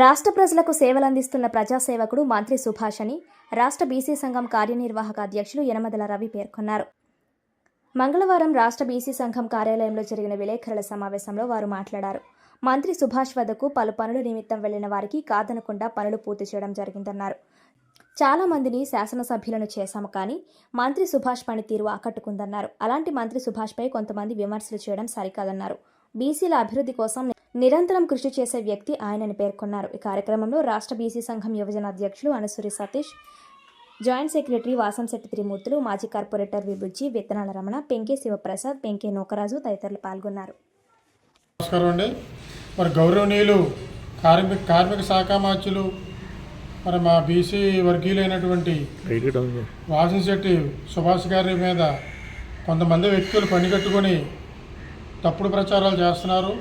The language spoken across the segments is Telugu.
రాష్ట్ర ప్రజలకు సేవలందిస్తున్న ప్రజాసేవకుడు మంత్రి సుభాష్ అని రాష్ట్ర బీసీ సంఘం కార్యనిర్వాహక అధ్యక్షులు యనమదల రవి పేర్కొన్నారు. మంగళవారం రాష్ట్ర బీసీ సంఘం కార్యాలయంలో జరిగిన విలేకరుల సమావేశంలో వారు మాట్లాడారు. మంత్రి సుభాష్ వద్దకు పలు పనుల నిమిత్తం వెళ్లిన వారికి కాదనకుండా పనులు పూర్తి చేయడం జరిగిందన్నారు. చాలా మందిని శాసనసభ్యులను చేశాము, కానీ మంత్రి సుభాష్ పనితీరు ఆకట్టుకుందన్నారు. అలాంటి మంత్రి సుభాష్పై కొంతమంది విమర్శలు చేయడం సరికాదన్నారు. బీసీల అభివృద్ధి కోసం నిరంతరం కృషి చేసే వ్యక్తి ఆయనని పేర్కొన్నారు. ఈ కార్యక్రమంలో రాష్ట్ర బీసీ సంఘం యువజన అధ్యక్షులు అనసూరి సతీష్, జాయింట్ సెక్రటరీ వాసంశెట్టి త్రిమూర్తులు, మాజీ కార్పొరేటర్ విబుజ్జి, విత్తనాల రమణ, పెంకే శివప్రసాద్, పెంకే నోకరాజు తదితరులు పాల్గొన్నారు. నమస్కారం అండి. మరి గౌరవనీయులు కార్మిక శాఖ మార్చులు మరి మా బీసీ వర్గీయులైనటువంటి వాసంశెట్టి సుభాష్ గారి మీద కొంతమంది వ్యక్తులు పనికట్టుకొని తప్పుడు ప్రచారాలు చేస్తున్నారు.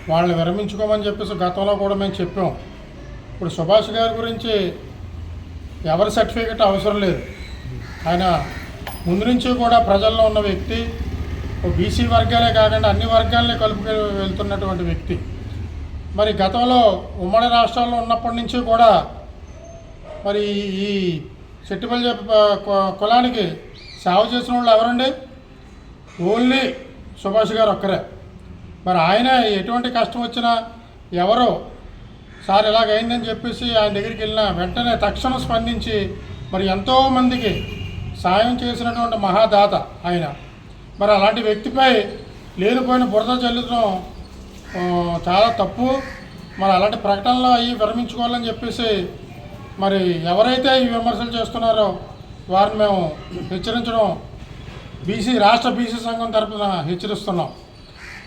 వాళ్ళని విరమించుకోమని చెప్పేసి గతంలో కూడా మేము చెప్పాం. ఇప్పుడు సుభాష్ గారి గురించి ఎవరి సర్టిఫికెట్ అవసరం లేదు. ఆయన ముందు నుంచి కూడా ప్రజల్లో ఉన్న వ్యక్తి, బీసీ వర్గాలే కాకుండా అన్ని వర్గాలని కలుపుకొని వెళ్తున్నటువంటి వ్యక్తి. మరి గతంలో ఉమ్మడి రాష్ట్రాల్లో ఉన్నప్పటి నుంచి కూడా మరి ఈ సెట్టిపల్లి కులానికి సేవ చేసిన వాళ్ళు ఎవరండి? ఓన్లీ సుభాష్ గారు ఒక్కరే. మరి ఆయన ఎటువంటి కష్టం వచ్చినా ఎవరో సార్ ఇలాగైందని చెప్పేసి ఆయన దగ్గరికి వెళ్ళినా వెంటనే తక్షణం స్పందించి మరి ఎంతోమందికి సాయం చేసినటువంటి మహాదాత ఆయన. మరి అలాంటి వ్యక్తిపై లేనిపోయిన బురద చల్లడం చాలా తప్పు. మరి అలాంటి ప్రకటనలో అవి విరమించుకోవాలని చెప్పేసి మరి ఎవరైతే ఈ విమర్శలు చేస్తున్నారో వారిని మేము హెచ్చరించడం రాష్ట్ర బీసీ సంఘం తరఫున హెచ్చరిస్తున్నాం.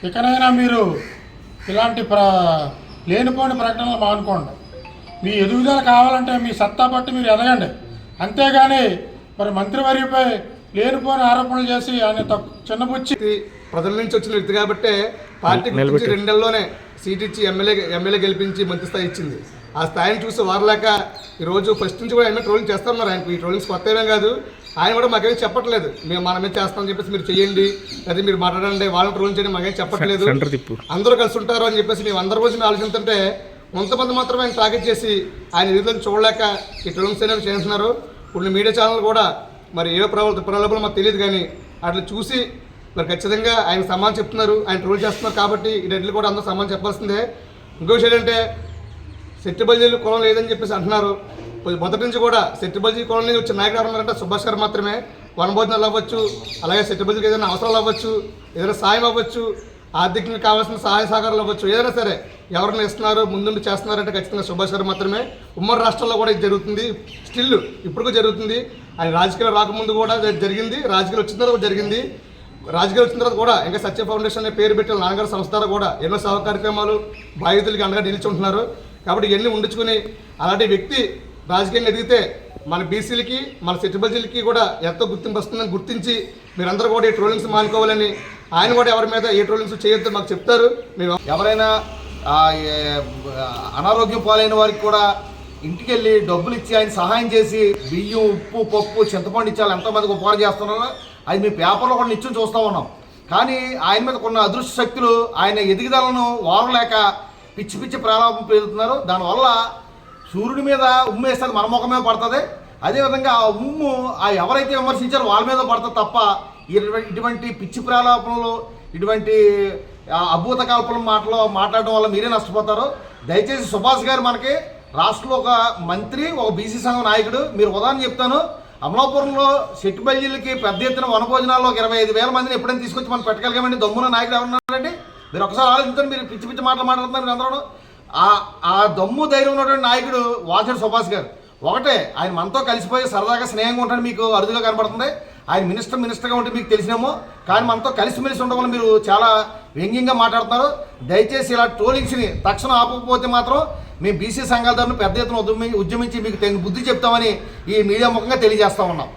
ఇకనైనా మీరు ఇలాంటి లేనిపోయిన ప్రకటనలు మానుకోండి. మీ ఎదుగుదల కావాలంటే మీ సత్తా బట్టి మీరు ఎదగండి. అంతేగాని మరి మంత్రివర్యపై లేనిపోయిన ఆరోపణలు చేసి ఆయన చిన్నబుచ్చి ప్రజల నుంచి వచ్చిన వ్యక్తి కాబట్టి పార్టీ 2 నెలల్లోనే సీట్ ఇచ్చి ఎమ్మెల్యే గెలిపించి మంత్రి స్థాయి ఇచ్చింది. ఆ స్థాయిని చూసి వారలేక ఈరోజు ఫస్ట్ నుంచి కూడా ఆయన ట్రోలింగ్ చేస్తున్నారు. ఆయనకు ఈ ట్రోలింగ్స్ కొత్త ఏమేం కాదు. ఆయన కూడా మాకేమీ చెప్పట్లేదు, మేము మన మీద చేస్తామని చెప్పేసి మీరు చేయండి, లేదా మీరు మాట్లాడండి, వాళ్ళని ట్రోలింగ్ చేయండి మాకేం చెప్పట్లేదు. అందరూ కలిసి ఉంటారు అని చెప్పేసి మేము అందరి గురించి ఆలోచిస్తుంటే కొంతమంది మాత్రమే ఆయన టార్గెట్ చేసి ఆయన ఎదుగుదలను చూడలేక ఈ ట్రోలింగ్స్ అనేవి చేస్తున్నారు. ఇప్పుడు మీడియా ఛానల్ కూడా మరి ఏ ప్రలోభాలు మాకు తెలియదు, కానీ అట్లా చూసి మరి ఖచ్చితంగా ఆయన సమాధానం చెప్తున్నారు, ఆయన ట్రోల్ చేస్తున్నారు. కాబట్టి ఈ రెడ్లు కూడా అందరూ సమాధానం చెప్పాల్సిందే. ఇంకో విషయం ఏంటంటే సెట్టిబల్జీలు కులం లేదని చెప్పేసి అంటున్నారు. మొదటి నుంచి కూడా సెట్టిబల్జీ కులం నుంచి వచ్చిన నాయకుడు ఎవరున్నారంటే సుభాష్ గారు మాత్రమే. వనభోజనాలు అవ్వచ్చు, అలాగే సెట్టిబల్జీకి ఏదైనా అవసరాలు అవ్వచ్చు, ఏదైనా సాయం అవ్వచ్చు, ఆర్థికంగా కావాల్సిన సహాయ సహకారాలు అవ్వచ్చు, ఏదైనా సరే ఎవరిని ఇస్తున్నారు ముందుండి చేస్తున్నారంటే ఖచ్చితంగా సుభాష్ గారు మాత్రమే. ఉమ్మడి రాష్ట్రాల్లో కూడా ఇది జరుగుతుంది, స్టిల్ ఇప్పుడు జరుగుతుంది. ఆయన రాజకీయాలు రాకముందు కూడా జరిగింది, రాజకీయాలు వచ్చిన తర్వాత జరిగింది. రాజకీయాలు వచ్చిన తర్వాత కూడా ఇంకా సత్య ఫౌండేషన్ అనే పేరు పెట్టిన నాన్నగారు సంస్థలు కూడా ఎన్నో సేవా కార్యక్రమాలు బాధితులకి అండగా నిలిచుంటున్నారు. కాబట్టి ఇవన్నీ ఉండించుకుని అలాంటి వ్యక్తి రాజకీయంగా ఎదిగితే మన బీసీలకి మన సెట్టిబల్జీలకి కూడా ఎంతో గుర్తింపు వస్తుందని గుర్తించి మీరందరూ కూడా ఈ ట్రోలింగ్స్ మానుకోవాలని, ఆయన కూడా ఎవరి మీద ఏ ట్రోలింగ్స్ చేయొద్దు మాకు చెప్తారు. మేము ఎవరైనా అనారోగ్యం పాలైన వారికి కూడా ఇంటికి వెళ్ళి డబ్బులు ఇచ్చి ఆయన సహాయం చేసి బియ్యం, ఉప్పు, పప్పు, చింతపండు ఇచ్చాలి ఎంతోమందికి ఉపకారం చేస్తున్నారో అది మీ పేపర్లో కూడా నిత్యం చూస్తూ ఉన్నాం. కానీ ఆయన మీద కొన్ని అదృష్ట శక్తులు ఆయన ఎదుగుదలను వారలేక పిచ్చి పిచ్చి ప్రలాపం పెరుగుతున్నారు. దానివల్ల సూర్యుడి మీద ఉమ్ము వేస్తుంది, మన ముఖం మీద పడుతుంది. అదేవిధంగా ఆ ఉమ్ము ఎవరైతే విమర్శించారో వాళ్ళ మీద పడుతుంది తప్ప ఇటువంటి పిచ్చి ప్రలాపనలు, ఇటువంటి అభూత కల్పన మాట్లాడడం వల్ల మీరే నష్టపోతారు. దయచేసి సుభాష్ గారు మనకి రాష్ట్రంలో ఒక మంత్రి, ఒక బీసీ సంఘం నాయకుడు. మీరు ఉదాహరణ చెప్తాను, అమలాపురంలో సెట్టిబల్జీలకి పెద్ద ఎత్తున వనభోజనాల్లో 25,000 మందిని ఎప్పుడైనా తీసుకొచ్చి మనం పెట్టగలిగామండి. దమ్మున నాయకుడు ఎవరున్నారండి? మీరు ఒకసారి ఆలోచించండి. మీరు పిచ్చి పిచ్చి మాట్లాడుతున్నారు మీరు అందరూ. ఆ దమ్ము ధైర్యం ఉన్నటువంటి నాయకుడు వాసంశెట్టి సుభాష్ గారు. ఒకటే, ఆయన మనతో కలిసిపోయి సరదాగా స్నేహంగా ఉంటాడు, మీకు అరుదుగా కనబడుతుంది. ఆయన మినిస్టర్గా ఉంటే మీకు తెలిసినేమో, కానీ మనతో కలిసిమెలిసి ఉండడం వల్ల మీరు చాలా వ్యంగ్యంగా మాట్లాడుతున్నారు. దయచేసి ఇలా ట్రోలింగ్స్ని తక్షణం ఆపకపోతే మాత్రం మేము బీసీ సంఘాల తరఫున పెద్ద ఎత్తున ఉద్యమించి మీకు బుద్ధి చెప్తామని ఈ మీడియా ముఖంగా తెలియజేస్తా ఉన్నాం.